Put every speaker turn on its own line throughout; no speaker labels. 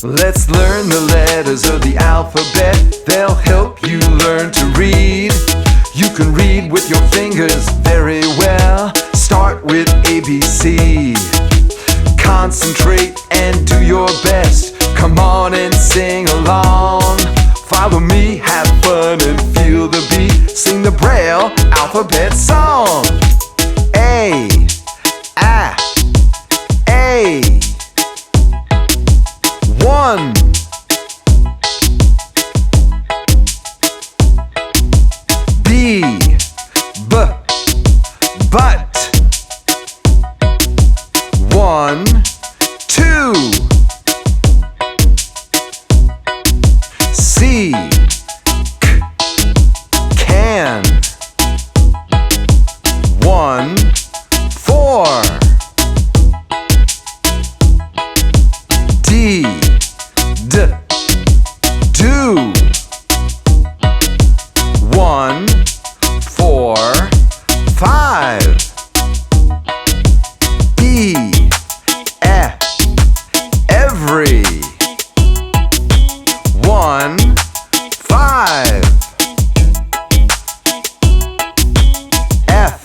Let's learn the letters of the alphabet. They'll help you learn to read. You can read with your fingers very well. Start with ABC. Concentrate and do your best. Come on and sing along. Follow me, have fun and feel the beat. Sing the Braille alphabet song. A, A. 1. B, but. 1, 2. C, can. 1, 4. D, do. 1, 4, 5. E, every. 1, 5. F,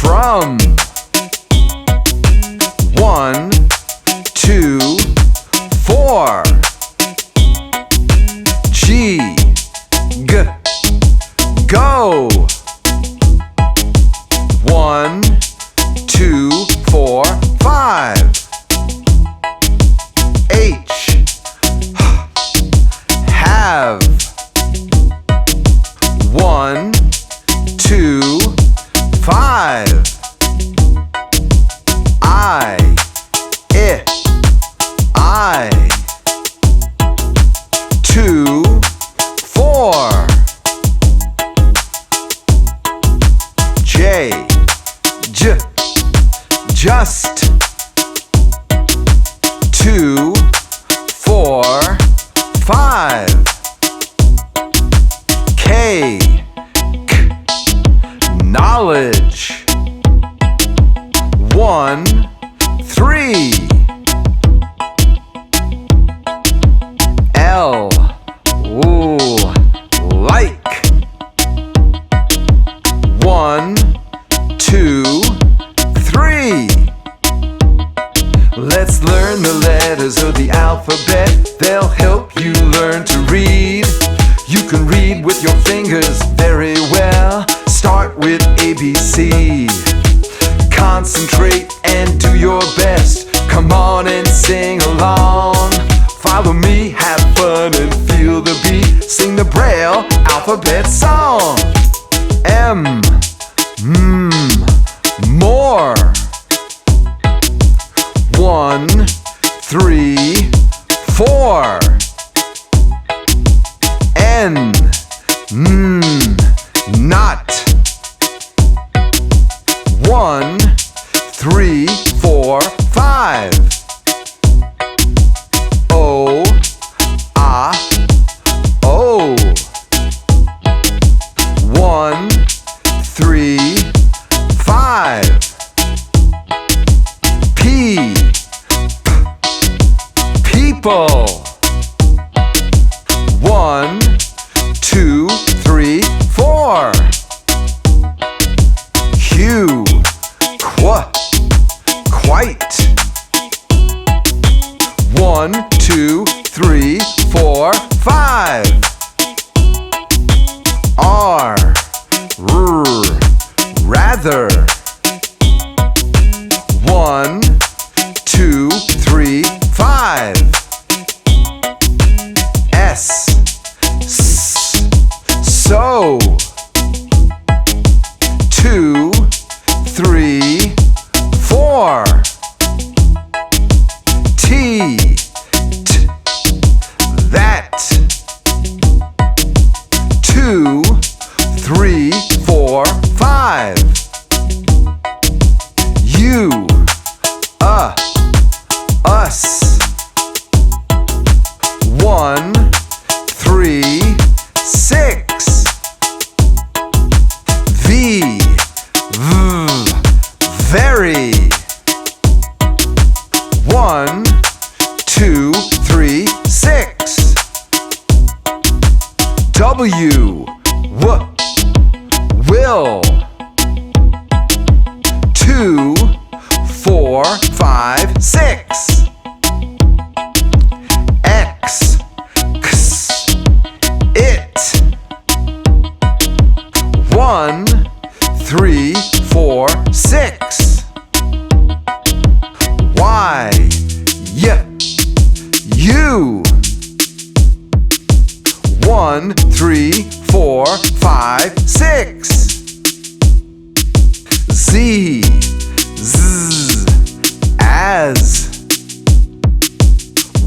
from. 1, 2, 4. G, go. 1, 2, 4, 5. H, have. 1, 2, 5. I, I. 2, 4. J, just. 2, 4, 5. K, knowledge. 1, 3. L, like. 1, 2, 3. Let's learn the letters of the alphabet. They'll help you learn to read. You can read with your fingers very well. Start with ABC. Concentrate and do your best. Come on and sing along. Follow me, have fun and feel the beat. Sing the Braille alphabet song. M, more. 1, 3, 4. N, not. 1, 3, 4, 5. O, oh. 1, 3, 5. P, people. 1, 2, 3, 4. Q, quite. 1, 2, 3, 4, 5. R, rather. 1, 2, 3, 5. S, so. 2, 3, 4. T, that. 2, 3, 4, 5. U, us. 1, 3, 6. V, very. 1, W, will. 2, 4, 5, 6. X, it. 1, 3, 4, 6. Y, U. 1, 3, 4, 5, 6. Z, as.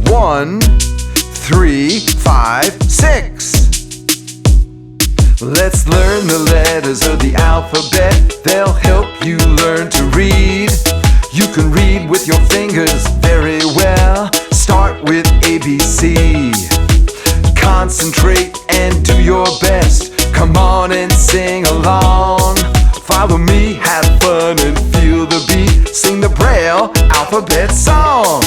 1, 3, 5, 6. Let's learn the letters of the alphabet. They'll help you learn to read. You can read with your fingers very well. Start with ABC. Concentrate and do your best. Come on and sing along. Follow me, have fun and feel the beat. Sing the Braille alphabet song.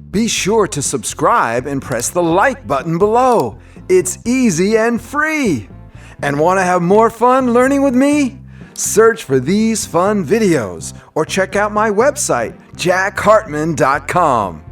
Be sure to subscribe and press the like button below. It's easy and free. And want to have more fun learning with me? Search for these fun videos or check out my website, jackhartman.com.